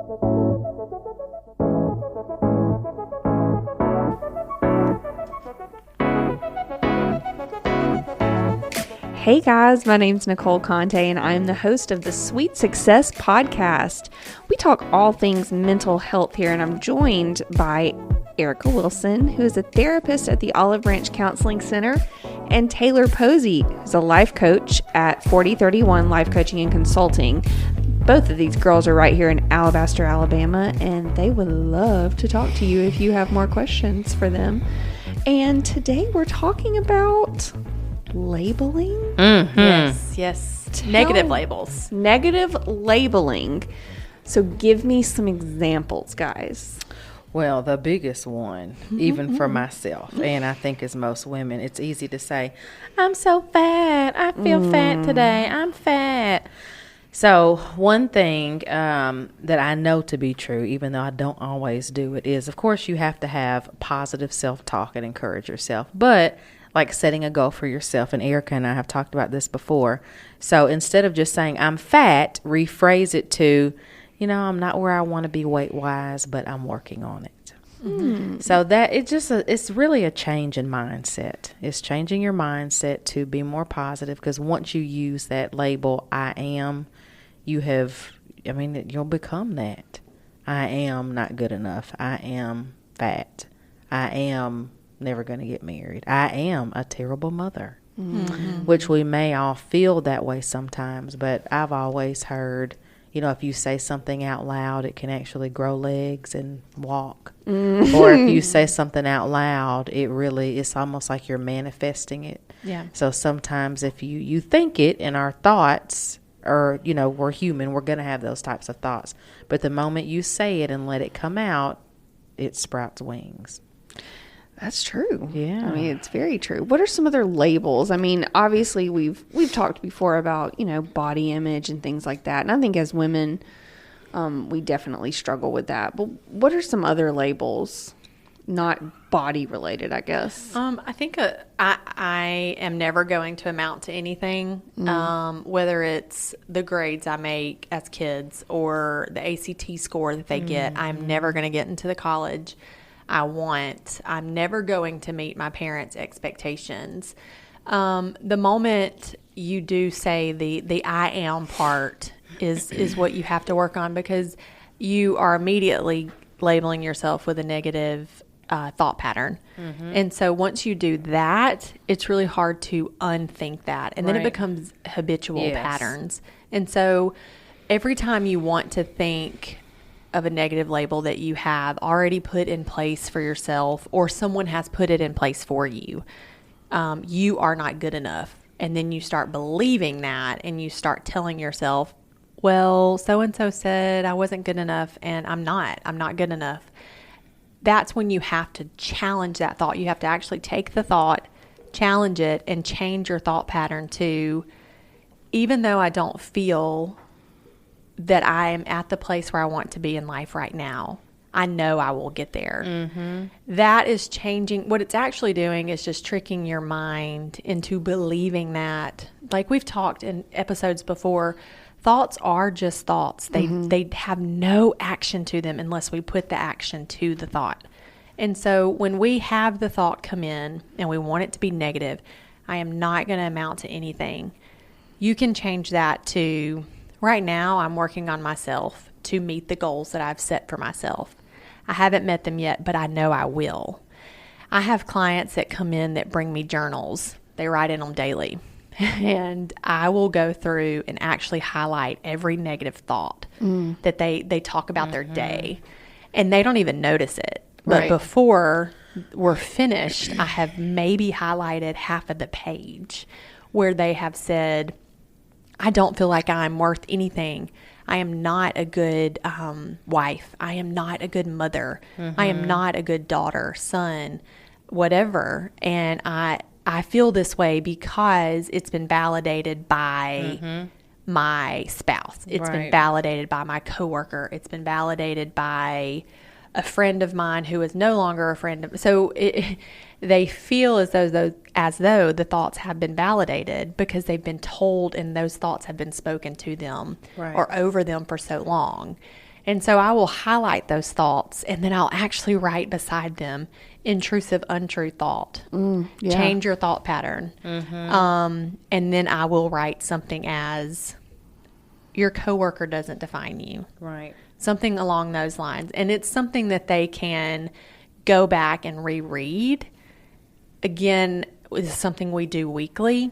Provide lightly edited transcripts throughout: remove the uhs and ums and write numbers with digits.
Hey guys, my name's Nicole Conte and I'm the host of the Sweet Success Podcast. We talk all things mental health here, and I'm joined by Erica Wilson, who is a therapist at the Olive Branch Counseling Center, and Taylor Posey, who's a life coach at 4031 Life Coaching and Consulting. Both of these girls are right here in Alabaster, Alabama, and they would love to talk to you if you have more questions for them. And today we're talking about labeling. Mm-hmm. Yes. Negative labels. Negative labeling. So give me some examples, guys. Well, the biggest one, even for myself, and I think as most women, it's easy to say, I'm so fat. I feel fat today. I'm fat. So one thing that I know to be true, even though I don't always do it, is, of course, you have to have positive self-talk and encourage yourself. But like setting a goal for yourself, and Erica and I have talked about this before. So instead of just saying I'm fat, rephrase it to, I'm not where I want to be weight-wise, but I'm working on it. Mm. So that it's really a change in mindset. It's changing your mindset to be more positive, because once you use that label, I am, you'll become that. I am not good enough. I am fat. I am never going to get married. I am a terrible mother, which we may all feel that way sometimes, but I've always heard, if you say something out loud, it can actually grow legs and walk. Or if you say something out loud, it's almost like you're manifesting it. Yeah. So sometimes if you think it, in our thoughts, or, we're human, we're going to have those types of thoughts. But the moment you say it and let it come out, it sprouts wings. That's true. Yeah. It's very true. What are some other labels? Obviously we've talked before about, body image and things like that. And I think as women, we definitely struggle with that. But what are some other labels? Not body related, I guess. I think I am never going to amount to anything, whether it's the grades I make as kids or the ACT score that they get. I'm never going to get into the college I want. I'm never going to meet my parents' expectations. The moment you do say the I am part is what you have to work on, because you are immediately labeling yourself with a negative thought pattern. And so once you do that, it's really hard to unthink that. And then it becomes habitual patterns. And so every time you want to think of a negative label that you have already put in place for yourself, or someone has put it in place for you, you are not good enough. And then you start believing that, and you start telling yourself, well, so-and-so said I wasn't good enough, and I'm not good enough. That's when you have to challenge that thought. You have to actually take the thought, challenge it, and change your thought pattern to, even though I don't feel that I am at the place where I want to be in life right now, I know I will get there. That is changing. What it's actually doing is just tricking your mind into believing that, like we've talked in episodes before, thoughts are just thoughts. They have no action to them unless we put the action to the thought. And so when we have the thought come in and we want it to be negative, I am not going to amount to anything. You can change that to, right now, I'm working on myself to meet the goals that I've set for myself. I haven't met them yet, but I know I will. I have clients that come in that bring me journals. They write in them daily. And I will go through and actually highlight every negative thought that they talk about their day. And they don't even notice it. But before we're finished, I have maybe highlighted half of the page where they have said, I don't feel like I'm worth anything. I am not a good wife. I am not a good mother. I am not a good daughter, son, whatever. And I feel this way because it's been validated by my spouse. It's been validated by my coworker. It's been validated by a friend of mine who is no longer a friend of. So they feel as though the thoughts have been validated because they've been told and those thoughts have been spoken to them or over them for so long. And so I will highlight those thoughts, and then I'll actually write beside them intrusive, untrue thought. Change your thought pattern. And then I will write something as your coworker doesn't define you. Right. Something along those lines. And it's something that they can go back and reread. Again, it's something we do weekly.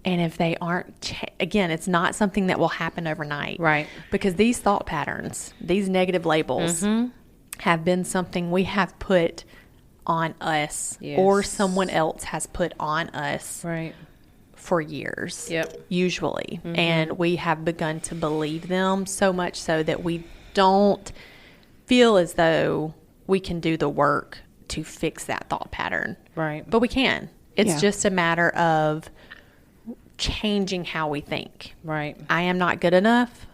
And if they aren't, again, it's not something that will happen overnight. Right. Because these thought patterns, these negative labels, have been something we have put on us, or someone else has put on us for years. Usually. And we have begun to believe them so much so that we don't feel as though we can do the work to fix that thought pattern. Right. But we can. It's just a matter of changing how we think. Right. I am not good enough.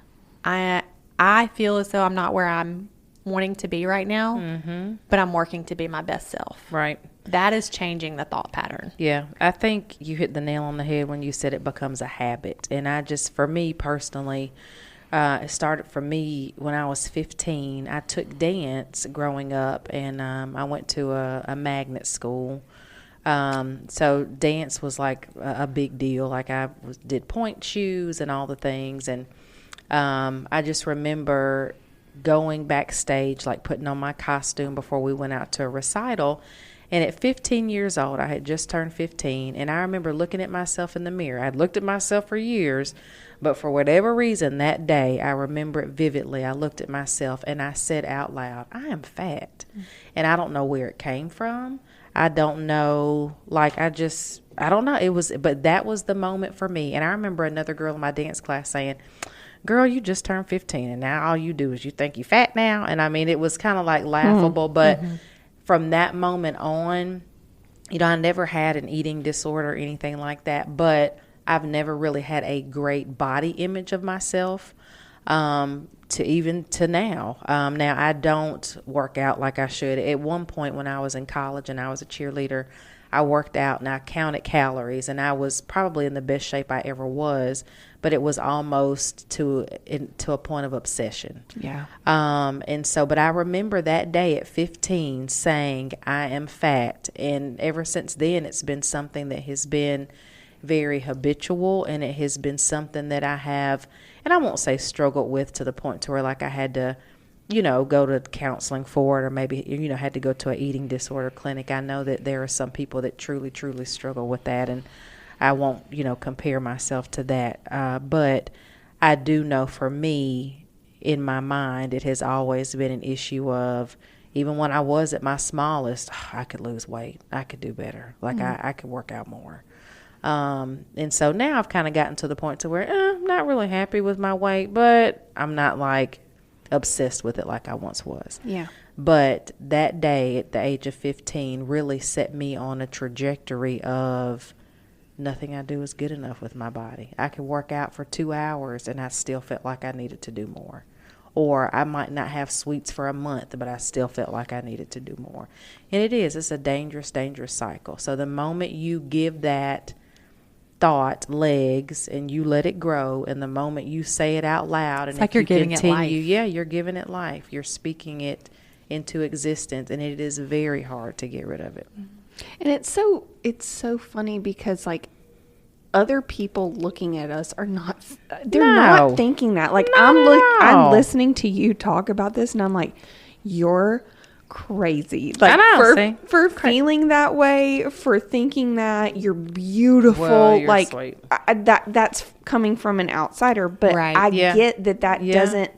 I feel as though I'm not where I'm wanting to be right now, but I'm working to be my best self. Right. That is changing the thought pattern. Yeah. I think you hit the nail on the head when you said it becomes a habit. And for me personally, it started for me when I was 15. I took dance growing up, and I went to a magnet school. So dance was like a big deal. Like I did point shoes and all the things. And I just remember going backstage, like putting on my costume before we went out to a recital. And at 15 years old, I had just turned 15. And I remember looking at myself in the mirror. I'd looked at myself for years, but for whatever reason that day, I remember it vividly. I looked at myself and I said out loud, I am fat. And I don't know where it came from. I don't know, I don't know. But that was the moment for me. And I remember another girl in my dance class saying, girl, you just turned 15 and now all you do is you think you fat now. And I mean, it was kind of like laughable, but from that moment on, I never had an eating disorder or anything like that, but I've never really had a great body image of myself. To now. Now I don't work out like I should. At one point when I was in college and I was a cheerleader, I worked out and I counted calories, and I was probably in the best shape I ever was, but it was almost to a point of obsession. Yeah. But I remember that day at 15 saying I am fat, and ever since then it's been something that has been very habitual, and it has been something that I have, and I won't say struggled with to the point to where like I had to, go to counseling for it, or maybe, had to go to an eating disorder clinic. I know that there are some people that truly, truly struggle with that, and I won't, compare myself to that. But I do know for me, in my mind, it has always been an issue of, even when I was at my smallest, I could lose weight. I could do better. I could work out more. And so now I've kind of gotten to the point to where I'm not really happy with my weight, but I'm not obsessed with it like I once was. Yeah. But that day at the age of 15 really set me on a trajectory of nothing I do is good enough with my body. I could work out for 2 hours and I still felt like I needed to do more. Or I might not have sweets for a month, but I still felt like I needed to do more. And it's a dangerous, dangerous cycle. So the moment you give that thought legs and you let it grow, and the moment you say it out loud, and it's like you're giving it life. You're giving it life. You're speaking it into existence, and it is very hard to get rid of it. And it's so funny because other people looking at us are not, not thinking that. I'm listening to you talk about this and I'm like, you're crazy. For feeling that way, for thinking that, you're beautiful. Well, you're sweet. That's coming from an outsider, but I get that doesn't,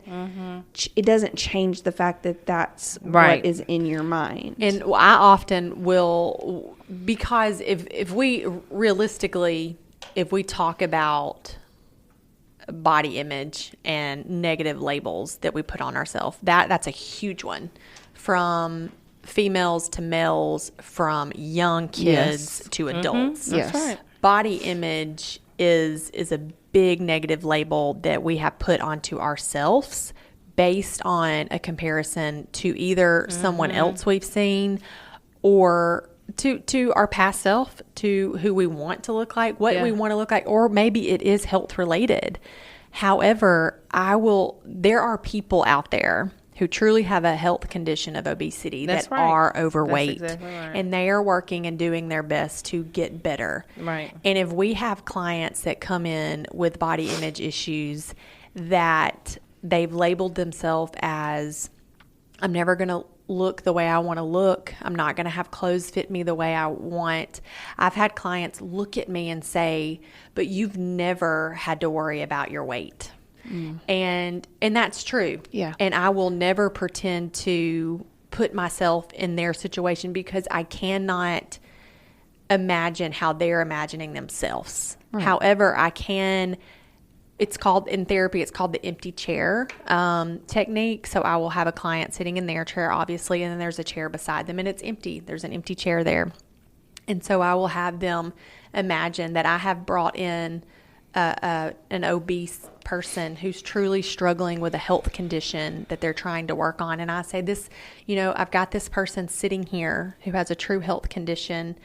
it doesn't change the fact that that's what is in your mind. And I often will, because if we realistically, if we talk about body image and negative labels that we put on ourselves, that's a huge one. From females to males, from young kids to adults. That's right. Body image is a big negative label that we have put onto ourselves based on a comparison to either someone else we've seen, or to our past self, to who we want to look like, what we want to look like, or maybe it is health related. However, there are people out there who truly have a health condition of obesity That's that right. are overweight. That's exactly right. And they are working and doing their best to get better. Right. And if we have clients that come in with body image issues that they've labeled themselves as, I'm never going to look the way I want to look. I'm not going to have clothes fit me the way I want. I've had clients look at me and say, but you've never had to worry about your weight. And that's true. Yeah. And I will never pretend to put myself in their situation because I cannot imagine how they're imagining themselves. Right. However, I can, it's called, in therapy, it's called the empty chair technique. So I will have a client sitting in their chair, obviously, and then there's a chair beside them and it's empty. There's an empty chair there. And so I will have them imagine that I have brought in an obese person who's truly struggling with a health condition that they're trying to work on. And I say this, I've got this person sitting here who has a true health condition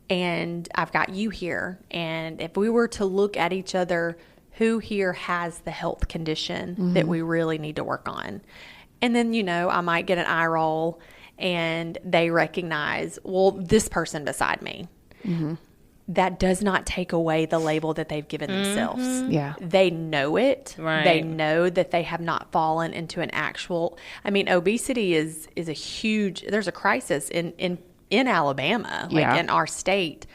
and I've got you here. And if we were to look at each other, who here has the health condition that we really need to work on? And then, I might get an eye roll and they recognize, well, this person beside me. That does not take away the label that they've given themselves. Yeah. They know it. Right. They know that they have not fallen into an actual, obesity is a huge, there's a crisis in Alabama, in our state.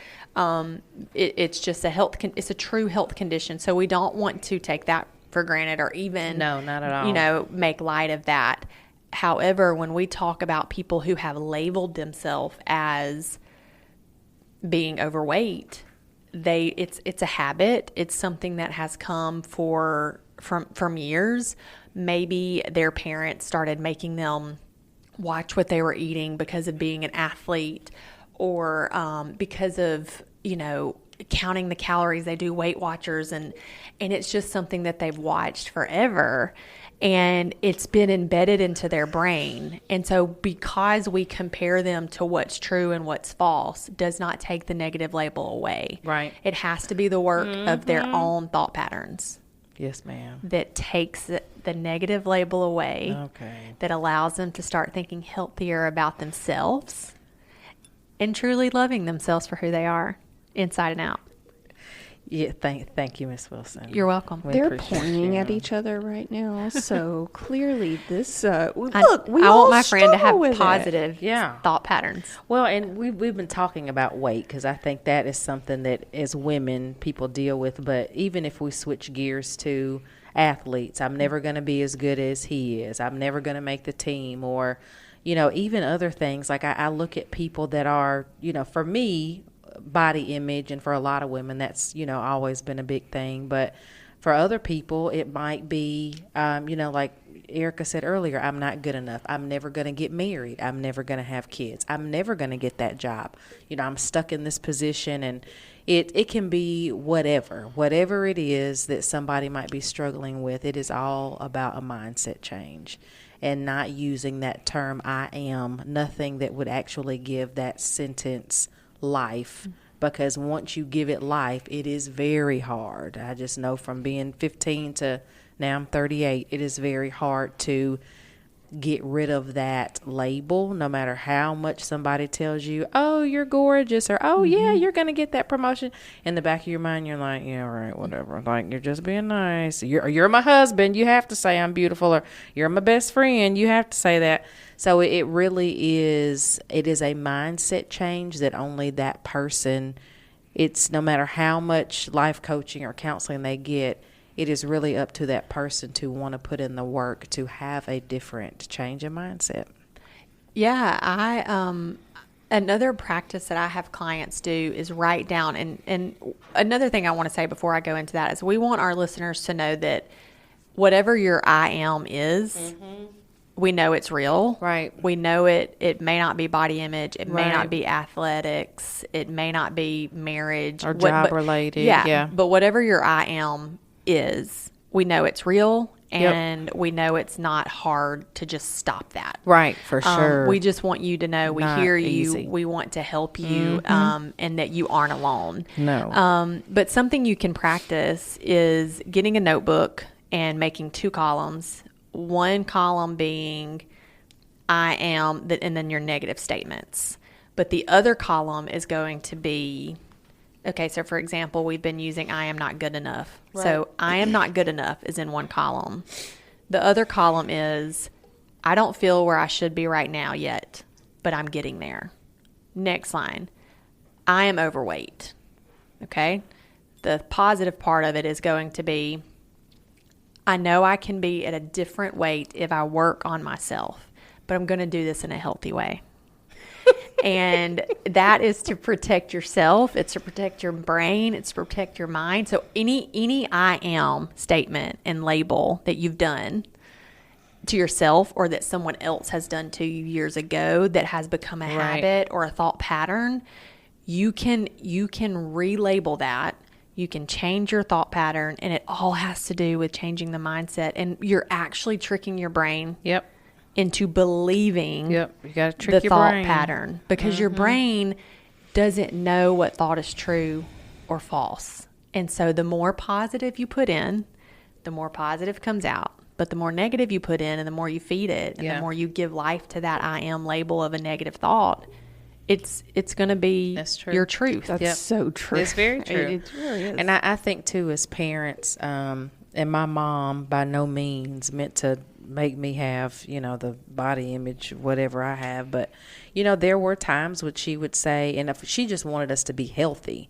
It's just it's a true health condition. So we don't want to take that for granted or even, No, not at all. make light of that. However, when we talk about people who have labeled themselves as being overweight, it's a habit. It's something that has come from years. Maybe their parents started making them watch what they were eating because of being an athlete, or because of counting the calories. They do Weight Watchers, and it's just something that they've watched forever. And it's been embedded into their brain. And so because we compare them to what's true and what's false does not take the negative label away. Right. It has to be the work of their own thought patterns Yes, ma'am. that takes the negative label away, Okay. that allows them to start thinking healthier about themselves and truly loving themselves for who they are inside and out. Yeah, thank you, Miss Wilson. You're welcome. We They're appreciate pointing you. at each other right now, so clearly this. Look, I all want my friend to have struggle with it. positive Yeah. thought patterns. Well, and we've been talking about weight because I think that is something that as women people deal with. But even if we switch gears to athletes, I'm never going to be as good as he is. I'm never going to make the team, or even other things. Like I look at people that are, for me, body image, and for a lot of women that's always been a big thing. But for other people it might be like Erica said earlier, I'm not good enough, I'm never going to get married, I'm never going to have kids, I'm never going to get that job, I'm stuck in this position. And it can be whatever it is that somebody might be struggling with. It is all about a mindset change and not using that term I am, nothing that would actually give that sentence life, because once you give it life, it is very hard. I just know from being 15 to now I'm 38, it is very hard to get rid of that label, no matter how much somebody tells you, oh, you're gorgeous, or oh, yeah, you're going to get that promotion. In the back of your mind, you're like, yeah, right, whatever. Like, you're just being nice. You're my husband. You have to say I'm beautiful. Or you're my best friend. You have to say that. So it really is, it is a mindset change that only that person, it's no matter how much life coaching or counseling they get, it is really up to that person to want to put in the work to have a different change in mindset. Yeah, another practice that I have clients do is write down. And another thing I want to say before I go into that is we want our listeners to know that whatever your I am is, we know it's real. Right. We know it may not be body image. It may Right. not be athletics. It may not be marriage. Or job related. Yeah. Yeah. But whatever your I am is, we know it's real. Yep. And we know it's not hard to just stop that. Right, for sure. We just want you to know we Not hear easy. you. We want to help you, and that you aren't alone. No. But something you can practice is getting a notebook and making 2 columns. One column being I am, and then your negative statements. But the other column is going to be, okay, so for example, we've been using I am not good enough. Right. So I am not good enough is in one column. The other column is I don't feel where I should be right now yet, but I'm getting there. Next line, I am overweight. Okay? The positive part of it is going to be I know I can be at a different weight if I work on myself, but I'm going to do this in a healthy way. And that is to protect yourself. It's to protect your brain. It's to protect your mind. So any I am statement and label that you've done to yourself or that someone else has done to you years ago that has become a habit or a thought pattern, you can relabel that. You can change your thought pattern, and it all has to do with changing the mindset. And you're actually tricking your brain into believing you gotta trick the your thought brain. pattern because your brain doesn't know what thought is true or false. And so the more positive you put in, the more positive comes out. But the more negative you put in and the more you feed it and the more you give life to that I am label of a negative thought, it's going to be your truth. That's so true. It's very true. It really is. And I think, too, as parents, and my mom by no means meant to make me have, the body image, whatever I have. But, there were times when she would say, and if she just wanted us to be healthy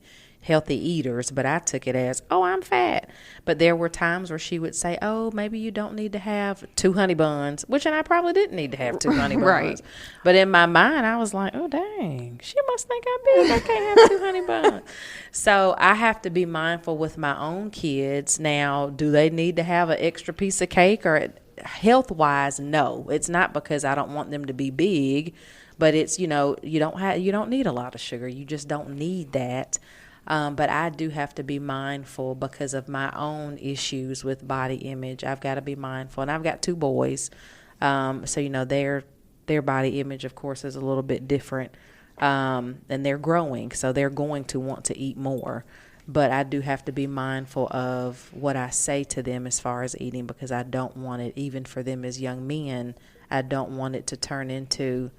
eaters, but I took it as, oh, I'm fat. But there were times where she would say, oh, maybe you don't need to have 2 honey buns, which I probably didn't need to have 2 honey buns. Right. But in my mind, I was like, oh, dang, she must think I'm big. I can't have 2 honey buns. So I have to be mindful with my own kids. Now, do they need to have an extra piece of cake? Or health-wise, no. It's not because I don't want them to be big, but it's, you don't need a lot of sugar. You just don't need that. But I do have to be mindful because of my own issues with body image. I've got to be mindful. And I've got 2 boys. So, their body image, of course, is a little bit different. And they're growing. So they're going to want to eat more. But I do have to be mindful of what I say to them as far as eating because I don't want it, even for them as young men, I don't want it to turn into,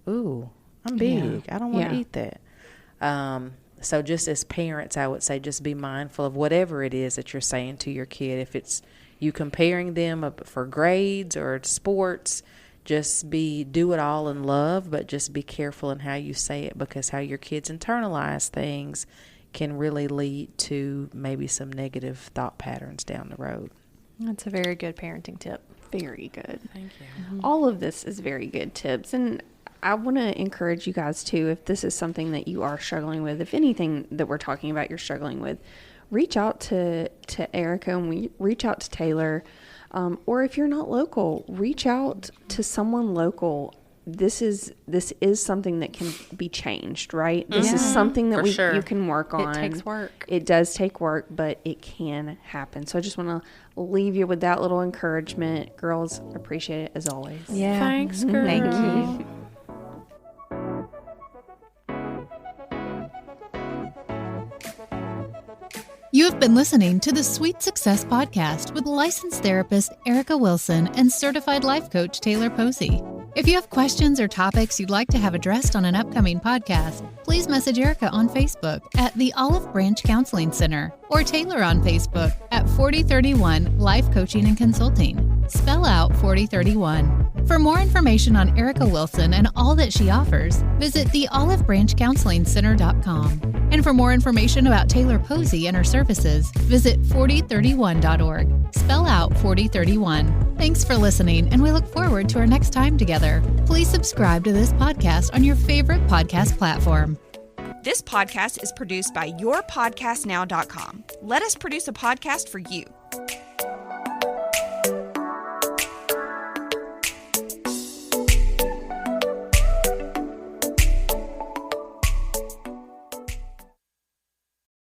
ooh, I'm big. I don't want to eat that. So just as parents, I would say just be mindful of whatever it is that you're saying to your kid. If it's you comparing them for grades or sports, just do it all in love, but just be careful in how you say it because how your kids internalize things can really lead to maybe some negative thought patterns down the road. That's a very good parenting tip. Very good. Thank you. Mm-hmm. All of this is very good tips. And I want to encourage you guys too, if this is something that you are struggling with, if anything that we're talking about you're struggling with, reach out to Erica and reach out to Taylar. Or if you're not local, reach out to someone local. This is something that can be changed, right? This is something that you can work on. It takes work. It does take work, but it can happen. So I just want to leave you with that little encouragement. Girls, appreciate it as always. Yeah. Thanks, girl. Thank you. You have been listening to the Sweet Success Podcast with licensed therapist Erica Wilson and certified life coach Taylar Posey. If you have questions or topics you'd like to have addressed on an upcoming podcast, please message Erica on Facebook at the Olive Branch Counseling Center or Taylar on Facebook at 4031 Life Coaching and Consulting. Spell out 4031. For more information on Erica Wilson and all that she offers, visit theolivebranchcounselingcenter.com. And for more information about Taylar Posey and her services, visit 4031.org. Spell out 4031. Thanks for listening, and we look forward to our next time together. Please subscribe to this podcast on your favorite podcast platform. This podcast is produced by yourpodcastnow.com. Let us produce a podcast for you.